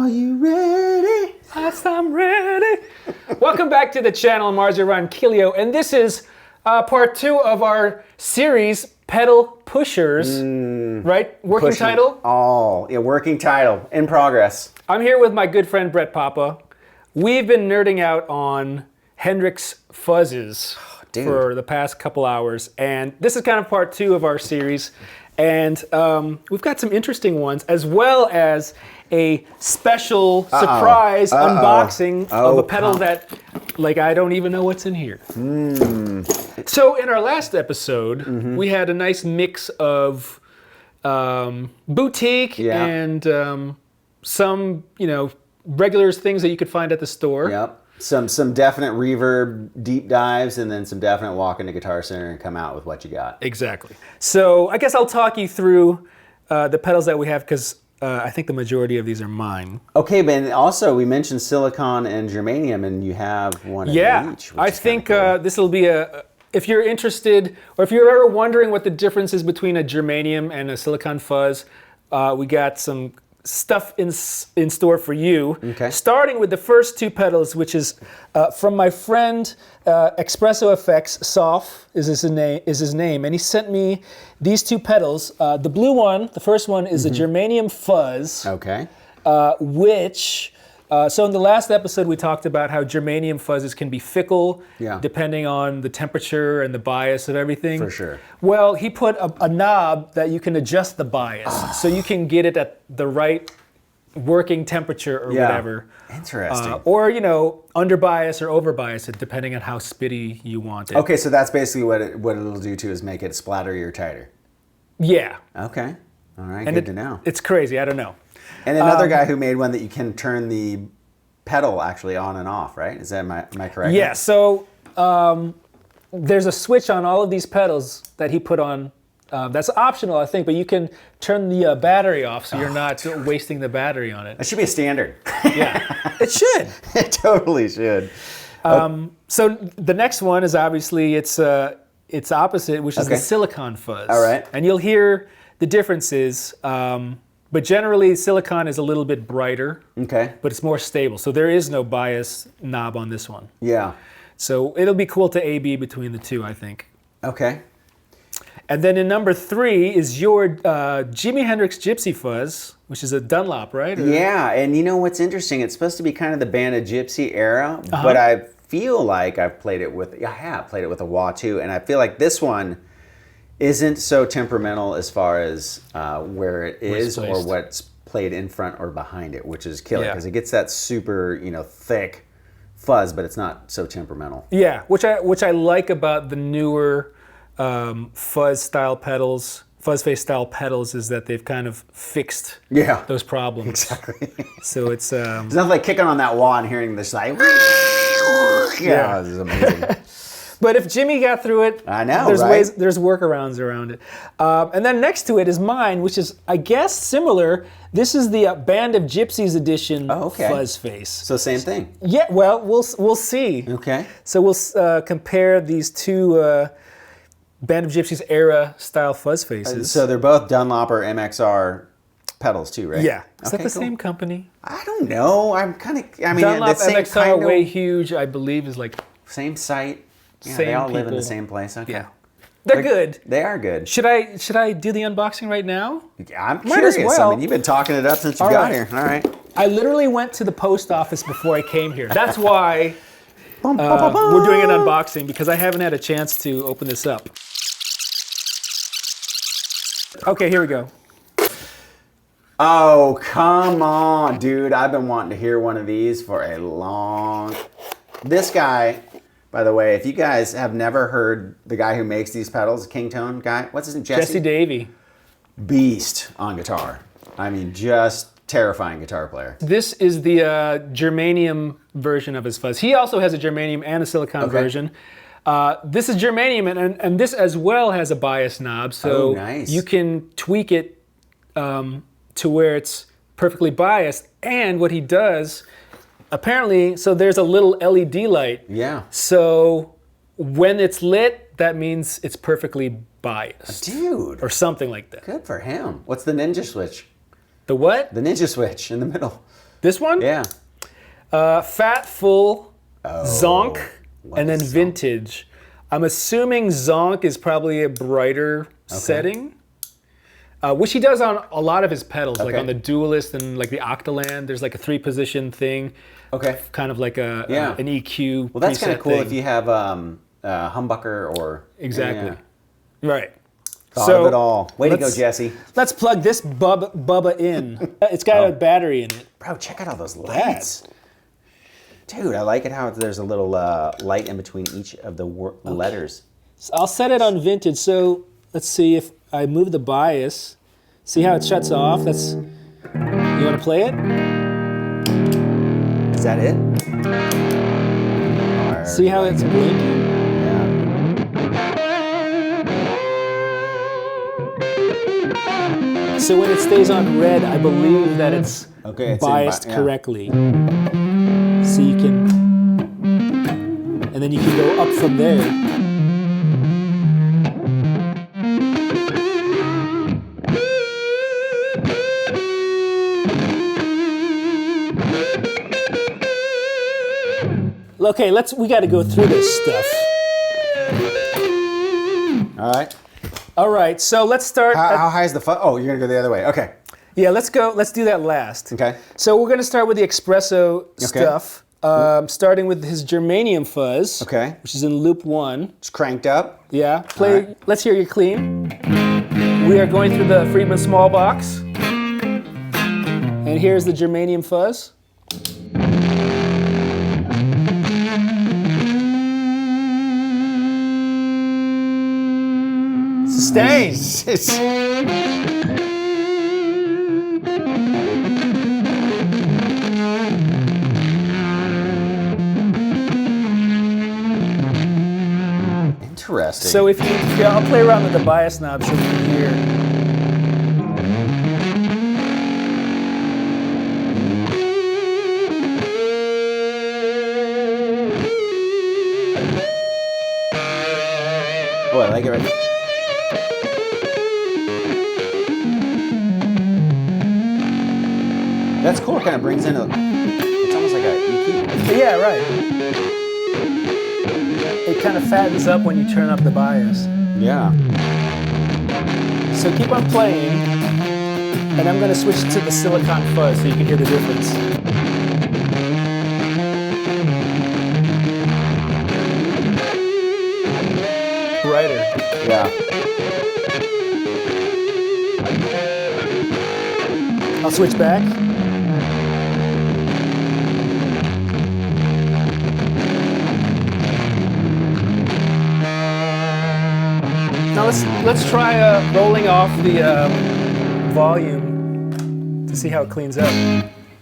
Are you ready? Yes, I'm ready. Welcome back to the channel. I'm Ronquillo, and this is part 2 of our series, Pedal Pushers. Right? Working title? Oh, yeah, working title. In progress. I'm here with my good friend Brett Papa. We've been nerding out on Hendrix fuzzes for the past couple hours, and this is kind of part 2 of our series. And we've got some interesting ones, as well as a special surprise unboxing of a pedal that, like, I don't even know what's in here. So in our last episode, we had a nice mix of boutique and some, regular things that you could find at the store. Yep. Some definite reverb deep dives, and then some definite walk into Guitar Center and come out with what you got. Exactly. So I guess I'll talk you through the pedals that we have, because I think the majority of these are mine. Okay, but also we mentioned silicon and germanium, and you have one of each. I think this will be if you're interested, or if you're ever wondering what the difference is between a germanium and a silicon fuzz, we got some stuff in store for you. Okay. Starting with the first 2 pedals, which is from my friend Expresso FX. Soft is his name, and he sent me these 2 pedals. The blue one, the first one, is a germanium fuzz. Okay. Which so in the last episode we talked about how germanium fuzzes can be fickle, depending on the temperature and the bias of everything. For sure. Well, he put a knob that you can adjust the bias, so you can get it at the right working temperature or whatever. Interesting. Or, under bias or over bias it, depending on how spitty you want it. Okay, so that's basically what it'll do too, is make it splatterier or tighter. Yeah. Okay. All right, and good to know. It's crazy, I don't know. And another guy who made one that you can turn the pedal actually on and off, right? Am I correct? Yeah, so there's a switch on all of these pedals that he put on. That's optional, I think, but you can turn the battery off, so you're not wasting the battery on it. That should be a standard. Yeah, it should. It totally should. So the next one is obviously its opposite, which is the silicon fuzz. All right. And you'll hear the differences. But generally, silicon is a little bit brighter. Okay. But it's more stable. So there is no bias knob on this one. Yeah. So it'll be cool to A/B between the 2, I think. Okay. And then in number 3 is your Jimi Hendrix Gypsy Fuzz, which is a Dunlop, right? Yeah, and you know what's interesting? It's supposed to be kind of the Band of Gypsy era, but I feel like I have played it with a wah too, and I feel like this one isn't so temperamental as far as where it is or what's played in front or behind it, which is killer, because it gets that super, thick fuzz, but it's not so temperamental. Yeah, which I like about the newer fuzz face style pedals, is that they've kind of fixed those problems. Exactly. So it's nothing like kicking on that wah and hearing this like this is amazing. But if Jimmy got through it, I know, there's workarounds around it. And then next to it is mine, which is, I guess, similar. This is the Band of Gypsies edition fuzz face. So same thing. Yeah, well, we'll see. Okay. So we'll compare these 2 Band of Gypsies era style fuzz faces. So they're both Dunlop or MXR pedals too, right? Yeah. Is that the same company? I don't know. Dunlop MXR Way Huge, I believe, is like same site. Yeah, same they all people. live in the same place. Okay. Yeah. They're good. They are good. Should I do the unboxing right now? I'm curious. Well. I mean, you've been talking it up since you got here. All right. I literally went to the post office before I came here. That's why we're doing an unboxing, because I haven't had a chance to open this up. Okay, here we go. Oh, come on, dude. I've been wanting to hear one of these for a long... This guy, by the way, if you guys have never heard the guy who makes these pedals, Kingtone guy, what's his name? Jesse Davey. Beast on guitar. I mean, just terrifying guitar player. This is the germanium version of his fuzz. He also has a germanium and a silicon version. This is germanium, and this as well has a bias knob, so you can tweak it to where it's perfectly biased. And what he does, apparently, so there's a little LED light. Yeah. So when it's lit, that means it's perfectly biased. Dude. Or something like that. Good for him. What's the ninja switch? The what? The ninja switch in the middle. This one? Yeah. Fat, full, zonk, what and then is zonk? vintage. I'm assuming zonk is probably a brighter setting. Which he does on a lot of his pedals, like on the Duelist and like the Octaland. There's like a 3-position thing. Okay. Kind of like an EQ. Well, that's kind of cool if you have humbucker or... Exactly. Yeah. Right. Thought of it all. Way to go, Jesse. Let's plug this Bubba in. It's got a battery in it. Bro, check out all those lights. Dude, I like it how there's a little light in between each of the letters. So I'll set it on vintage. So let's see if I move the bias. See how it shuts off? That's. You want to play it? Is that it? See how it's blinking? Yeah. So when it stays on red, I believe that it's biased correctly. So you can, and then you can go up from there. Okay, we got to go through this stuff. All right, so let's start. How high is the fuzz? Oh, you're going to go the other way. Okay. Yeah, let's do that last. Okay. So we're going to start with the Expresso stuff, starting with his germanium fuzz, which is in loop 1. It's cranked up. Yeah. Let's hear you clean. We are going through the Friedman small box. And here's the germanium fuzz. Sustain. Interesting. So I'll play around with the bias knob so you can hear. Oh, I like it right there. That's cool. It kind of brings in it's almost like a EQ. Yeah, right. It kind of fattens up when you turn up the bias. Yeah. So keep on playing, and I'm going to switch to the silicon fuzz so you can hear the difference. Brighter. Yeah. I'll switch back. Now let's try rolling off the volume to see how it cleans up.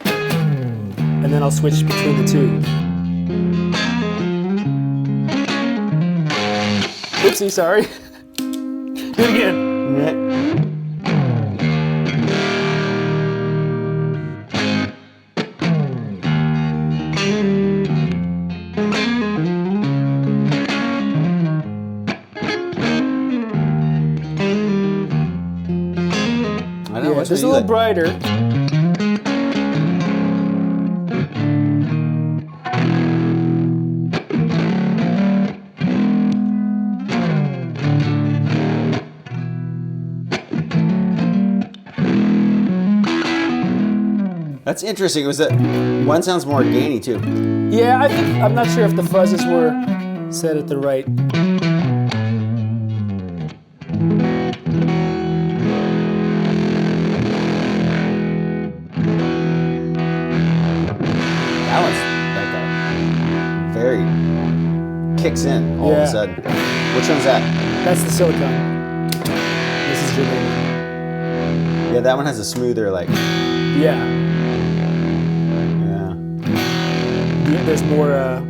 And then I'll switch between the two. Oopsie, sorry. Do it again. Just a little brighter. That's interesting. Was that one sounds more gainy too? Yeah, I'm not sure if the fuzzes were set at the right. Kicks in all of a sudden. Which one's that? That's the silicone. This is germanium. Yeah, that one has a smoother Yeah. There's more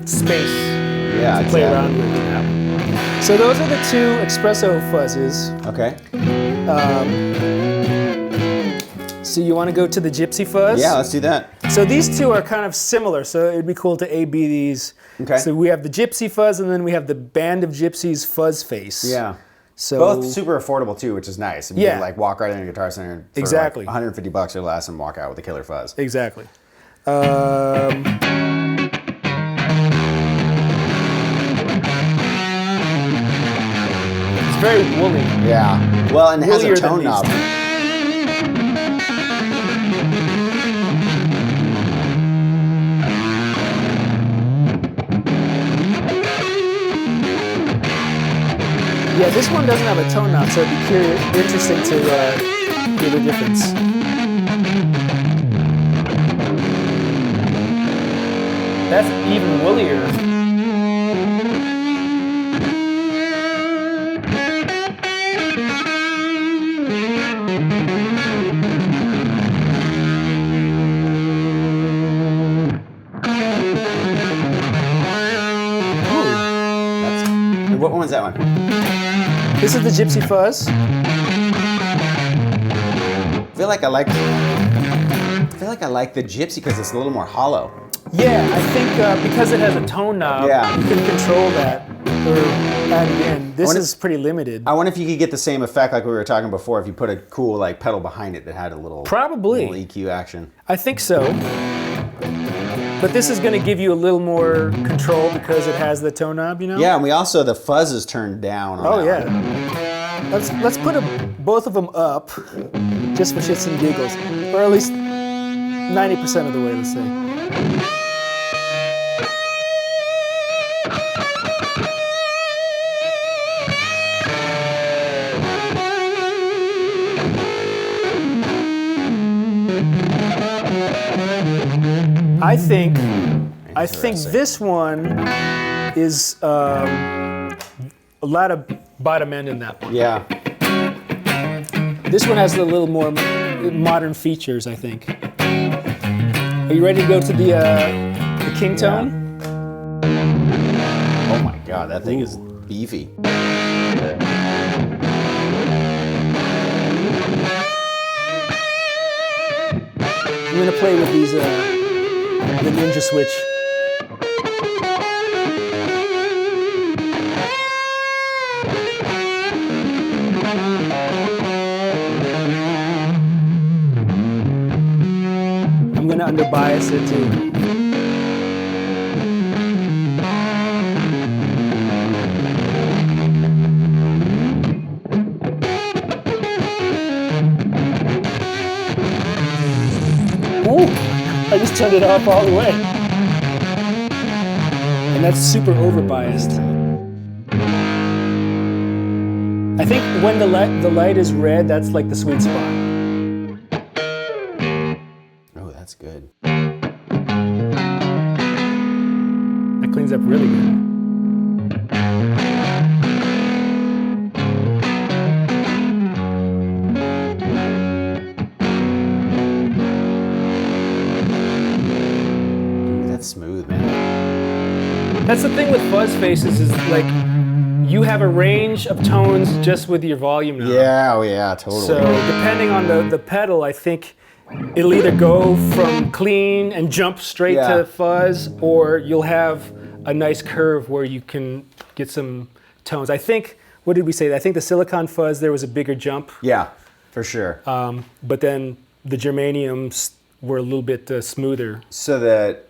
space to play around with. Yeah. So those are the two Expresso fuzzes. Okay. So you want to go to the Gypsy fuzz? Yeah, let's do that. So these two are kind of similar, so it'd be cool to A-B these. Okay. So we have the Gypsy fuzz, and then we have the Band of Gypsies fuzz face. Yeah. So both super affordable too, which is nice. You can like walk right into a Guitar Center for exactly like $150 or less and walk out with a killer fuzz. Exactly. It's very woolly. Yeah. Well, and it has a tone knob. Yeah, this one doesn't have a tone knob, so it'd be interesting to hear the difference. That's even woollier. What one's that one? This is the Gypsy Fuzz. I feel like I like the Gypsy because it's a little more hollow. Yeah, I think because it has a tone knob, you can control that or add it in. This is pretty limited. I wonder if you could get the same effect like we were talking before if you put a cool like pedal behind it that had a little little EQ action. I think so. But this is going to give you a little more control because it has the tone knob, you know? Yeah, and we also, the fuzz is turned down on that one. Let's put both of them up just for shits and giggles. Or at least 90% of the way, let's say. I think this one is a lot of bottom end in that one. Yeah. This one has a little more modern features, I think. Are you ready to go to the Kingtone? Yeah. Oh my God, that thing is beefy. I'm gonna play with these, the Ninja Switch. I'm gonna underbias it too. I just turned it off all the way. And that's super overbiased. I think when the light is red, that's like the sweet spot. Oh, that's good. That cleans up really good. Smooth, man. That's the thing with fuzz faces is like you have a range of tones just with your volume knob. Yeah, oh yeah, totally. So depending on the pedal, I think it'll either go from clean and jump straight to fuzz, or you'll have a nice curve where you can get some tones. I think, what did we say? I think the silicon fuzz, there was a bigger jump. Yeah, for sure. But then the germaniums were a little bit smoother. So that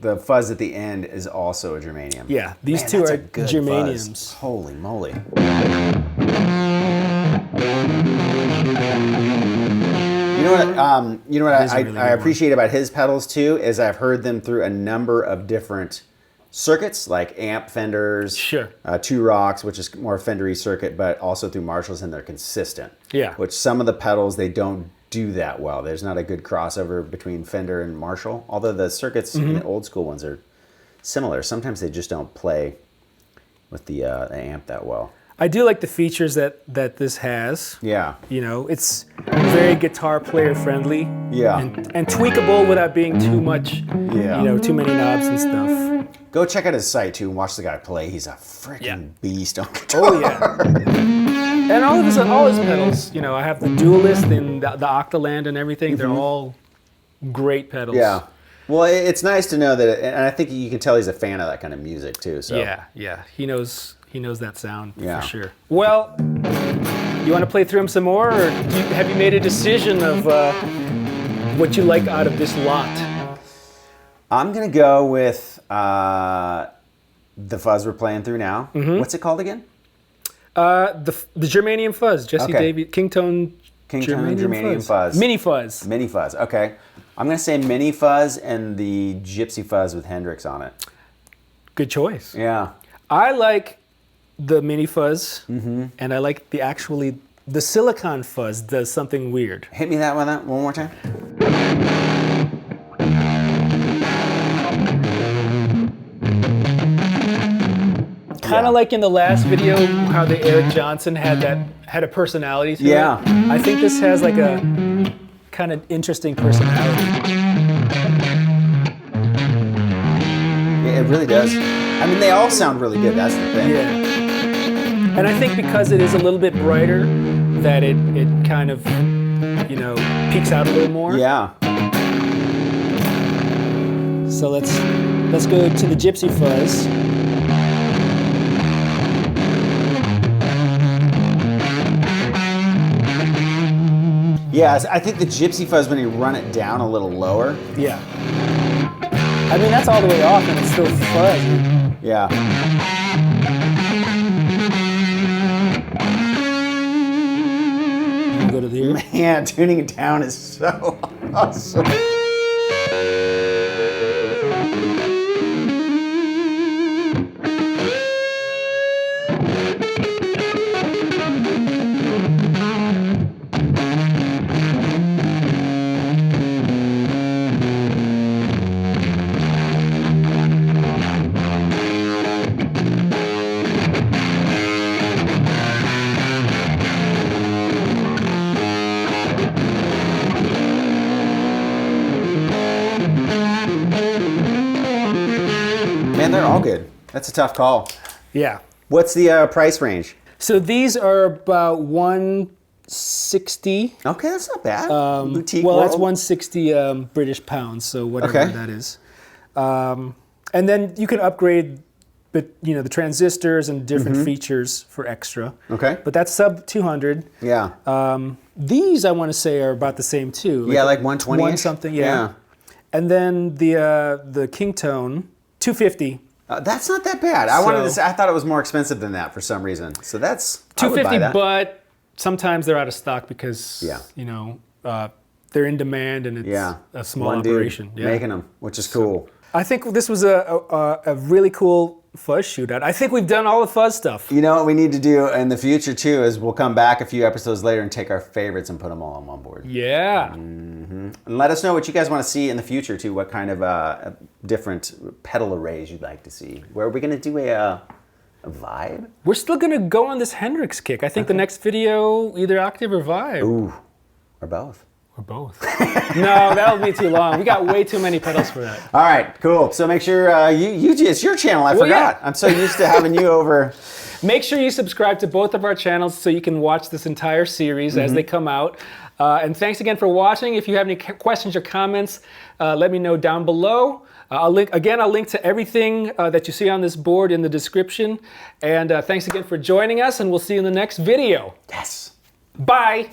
the fuzz at the end is also a germanium. Yeah, these two are germaniums. Fuzz. Holy moly. You know what I appreciate about his pedals too is I've heard them through a number of different circuits, like amp Fenders, two Rocks, which is more Fendery circuit, but also through Marshalls, and they're consistent. Yeah. Which some of the pedals, they don't do that well. There's not a good crossover between Fender and Marshall, although the circuits in the old school ones are similar. Sometimes they just don't play with the amp that well. I do like the features that this has. Yeah. You know, it's very guitar player friendly. Yeah. And tweakable without being too much, you know, too many knobs and stuff. Go check out his site too and watch the guy play. He's a freaking beast on guitar. Oh yeah. And all his pedals, you know, I have the Duelist and the Octaland and everything. They're all great pedals. Yeah. Well, it's nice to know that, and I think you can tell he's a fan of that kind of music too. So yeah, he knows He knows that sound Yeah. for sure. Well, you want to play through them some more, or have you made a decision of what you like out of this lot? I'm going to go with the fuzz we're playing through now. What's it called again? The Germanium Fuzz, Jesse Okay. Davies, Kingtone Germanium Fuzz. Mini Fuzz. Mini Fuzz, okay. I'm going to say Mini Fuzz and the Gypsy Fuzz with Hendrix on it. Good choice. Yeah. I like the Mini Fuzz, and I like the Silicon Fuzz does something weird. Hit me that one more time. Kind of like in the last video, how the Eric Johnson had a personality to it. I think this has like a kind of interesting personality. Yeah, it really does. I mean, they all sound really good. That's the thing. Yeah. And I think because it is a little bit brighter, that it kind of, peeks out a little more. Yeah. So let's go to the Gypsy Fuzz. Yeah, I think the Gypsy Fuzz, when you run it down a little lower. Yeah. I mean, that's all the way off and it's still fuzzy. Yeah. You can go to the ear. Man, tuning it down is so awesome. Man, they're all good. That's a tough call. Yeah. What's the price range? So these are about $160. Okay, that's not bad. Boutique Well, world. that's 160 British pounds, so whatever that is. And then you can upgrade, the transistors and different features for extra. Okay. But that's sub 200. Yeah. These I want to say are about the same too. Yeah, like 120. One something. Yeah. And then the Kingtone 250. That's not that bad. I thought it was more expensive than that for some reason. So that's I would buy 250, that. but sometimes they're out of stock because they're in demand and it's a small One operation. dude making them, which is cool. I think this was a really cool fuzz shootout. I think we've done all the fuzz stuff. You know what we need to do in the future too is we'll come back a few episodes later and take our favorites and put them all on one board. Yeah. And let us know what you guys want to see in the future too. What kind of different pedal arrays you'd like to see. Where are we going to do a vibe? We're still going to go on this Hendrix kick. I think the next video, either octave or vibe. Ooh, or both. Or both. No, that would be too long. We got way too many pedals for that. All right, cool. So make sure it's your channel. I forgot. Yeah. I'm so used to having you over. Make sure you subscribe to both of our channels so you can watch this entire series as they come out. And thanks again for watching. If you have any questions or comments, let me know down below. I'll link to everything that you see on this board in the description. And thanks again for joining us, and we'll see you in the next video. Yes. Bye.